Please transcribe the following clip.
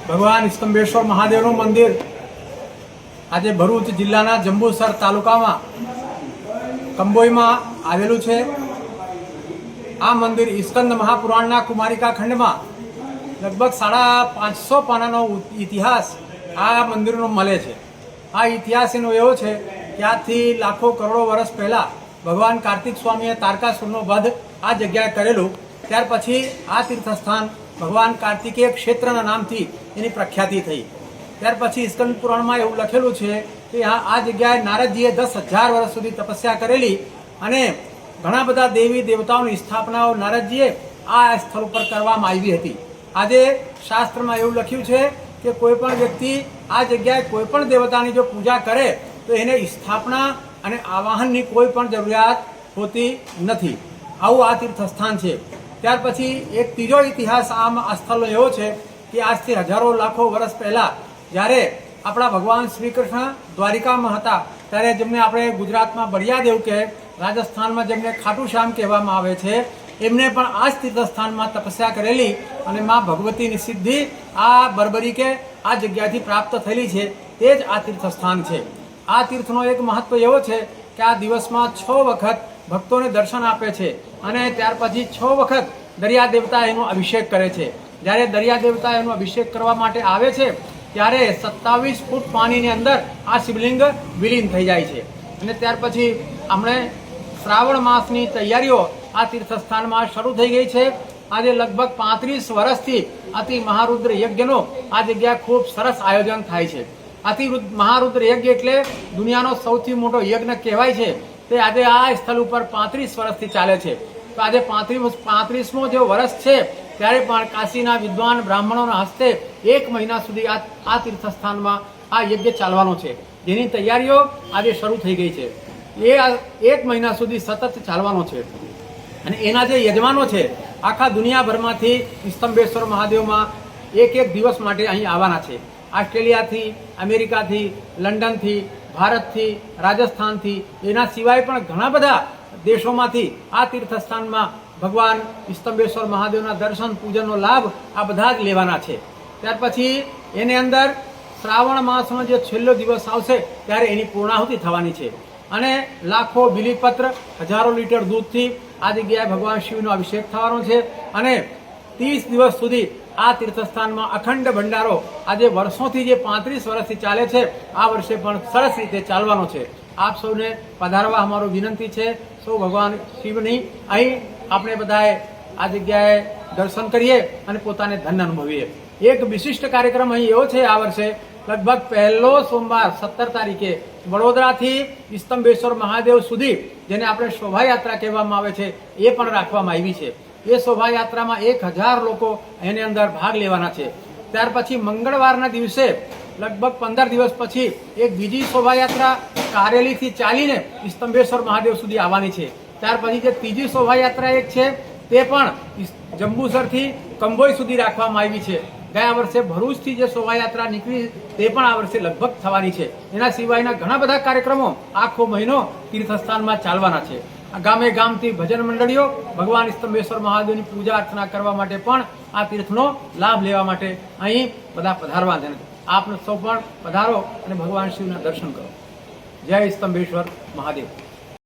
ભગવાન સ્તંભેશ્વર મહાદેવનું મંદિર આજે ભરૂચ જિલ્લાના જંબુસર તાલુકામાં કંબોઈમાં આવેલું છે। આ મંદિર સ્કંદ મહાપુરાણના કુમારિકા ખંડમાં લગભગ 550 પાનાનો ઇતિહાસ આ મંદિરનો મળે છે। આ ઇતિહાસ એનો એવો છે કે આજથી લાખો કરોડો વર્ષ પહેલાં ભગવાન કાર્તિક સ્વામીએ તારકાસુરનો વધ આ જગ્યાએ કરેલું। ત્યાર પછી આ તીર્થસ્થાન ભગવાન કાર્તિકેય ક્ષેત્રના નામથી એની પ્રખ્યાતિ થઈ। ત્યાર પછી સ્કંદ પુરાણમાં એવું લખેલું છે કે આ જગ્યાએ નારદજીએ 10,000 વર્ષ સુધી તપસ્યા કરેલી અને ઘણા બધા દેવી દેવતાઓની સ્થાપનાઓ નારદજીએ આ સ્થળ ઉપર કરવામાં આવી હતી। આજે શાસ્ત્રમાં એવું લખ્યું છે કે કોઈ પણ વ્યક્તિ આ જગ્યાએ કોઈ પણ દેવતાની જો પૂજા કરે તો એને સ્થાપના અને આવાહનની કોઈ પણ જરૂરિયાત હોતી નથી। આવું આ તીર્થસ્થાન છે। ત્યાર પછી એક ત્રીજો ઇતિહાસ આ સ્થળનો એવો છે કે આજથી હજારો લાખો વર્ષ પહેલાં જ્યારે આપણા ભગવાન શ્રી કૃષ્ણ દ્વારિકામાં હતા ત્યારે જેમને આપણે ગુજરાતમાં બળિયાદેવ કહે, રાજસ્થાનમાં જેમને ખાટુ શ્યામ કહેવામાં આવે છે, એમને પણ આ જ તીર્થસ્થાનમાં તપસ્યા કરેલી અને મા ભગવતીની સિદ્ધિ આ બરબરી કે આ જગ્યાથી પ્રાપ્ત થયેલી છે। તે જ આ તીર્થસ્થાન છે। આ તીર્થનો એક મહત્વ એવો છે કે આ દિવસમાં 6 વખત ભક્તોને દર્શન આપે છે અને ત્યાર પછી 6 વખત દરિયા દેવતા એનો અભિષેક કરે છે। જ્યારે દરિયા દેવતા એનો અભિષેક કરવા માટે આવે છે ત્યારે 27 ફૂટ પાણીની અંદર આ શિવલિંગ વિલીન થઈ જાય છે અને ત્યાર પછી હમણે શ્રાવણ માસની તૈયારીઓ આ તીર્થસ્થાનમાં શરૂ થઈ ગઈ છે। આજે લગભગ 35 વર્ષથી અતિ મહારુદ્ર યજ્ઞનો આ જગ્યાએ ખૂબ સરસ આયોજન થાય છે। અતિ મહારુદ્ર યજ્ઞ એટલે દુનિયાનો સૌથી મોટો યજ્ઞ કહેવાય છે। તે આજે આ સ્થળ ઉપર 35 વર્ષથી ચાલે છે। તો આજે 35મો જે વર્ષ છે ત્યારે પણ કાશીના વિદ્વાન બ્રાહ્મણોના હસ્તે 1 મહિના સુધી આ તીર્થસ્થાનમાં આ યજ્ઞ ચાલવાનો છે, જેની તૈયારીઓ આજે શરૂ થઈ ગઈ છે। એ 1 મહિના સુધી સતત ચાલવાનો છે અને એના જે યજમાનો છે આખા દુનિયાભરમાંથી સ્તંભેશ્વર મહાદેવમાં એક દિવસ માટે અહીં આવવાના છે। ઓસ્ટ્રેલિયાથી, અમેરિકાથી, લંડનથી, ભારતથી, રાજસ્થાનથી, એના સિવાય પણ ઘણા બધા દેશોમાંથી આ તીર્થસ્થાનમાં ભગવાન સ્તંભેશ્વર મહાદેવના દર્શન પૂજનનો લાભ આ બધા જ લેવાના છે। ત્યાર પછી એની અંદર શ્રાવણ માસનો જે છેલ્લો દિવસ આવશે ત્યારે એની પૂર્ણાહુતિ થવાની છે અને લાખો બિલીપત્ર, હજારો લીટર દૂધથી આ જગ્યાએ ભગવાન શિવનો અભિષેક થવાનો છે અને 30 દિવસ સુધી આ તીર્થસ્થાનમાં અખંડ ભંડારો આજે વર્ષોથી જે 35 વર્ષથી ચાલે છે આ વર્ષે પણ સરસ રીતે ચાલવાનો છે। આપ સૌને પધારવા અમારો વિનંતી છે। સૌ ભગવાન શિવની અહીં આપણે બધાએ આ જગ્યાએ દર્શન કરીએ અને પોતાને ધન્ય અનુભવીએ। એક વિશિષ્ટ કાર્યક્રમ અહીં એવો છે આ વર્ષે લગભગ પહેલો સોમવાર 17 તારીખે વડોદરાથી સ્તંભેશ્વર મહાદેવ સુધી, જેને આપણે શોભાયાત્રા કહેવામાં આવે છે, એ પણ રાખવામાં આવી છે। એ શોભાયાત્રામાં 1000 લોકો એની અંદર ભાગ લેવાના છે। ત્યાર પછી મંગળવારના દિવસે લગભગ 15 દિવસ પછી એક બીજી શોભાયાત્રા કારેલીથી ચાલીને સ્તંભેશ્વર મહાદેવ સુધી આવવાની છે। ત્યાર પછી જે ત્રીજી શોભાયાત્રા એક છે તે પણ જંબુસરથી કંબોઈ સુધી રાખવામાં આવી છે। ગયા વર્ષે ભરૂચથી જે શોભાયાત્રા નીકળી તે પણ આ વર્ષે લગભગ થવાની છે। એના સિવાયના ઘણા બધા કાર્યક્રમો આખો મહિનો તીર્થસ્થાનમાં ચાલવાના છે। ગામે ગામથી ભજન મંડળીઓ ભગવાન સ્તંભેશ્વર મહાદેવની પૂજા અર્ચના કરવા માટે પણ આ તીર્થનો લાભ લેવા માટે અહીં બધા પધારવા છે। આપ સૌ પણ પધારો અને ભગવાન શિવના દર્શન કરો। જય સ્તંભેશ્વર મહાદેવ।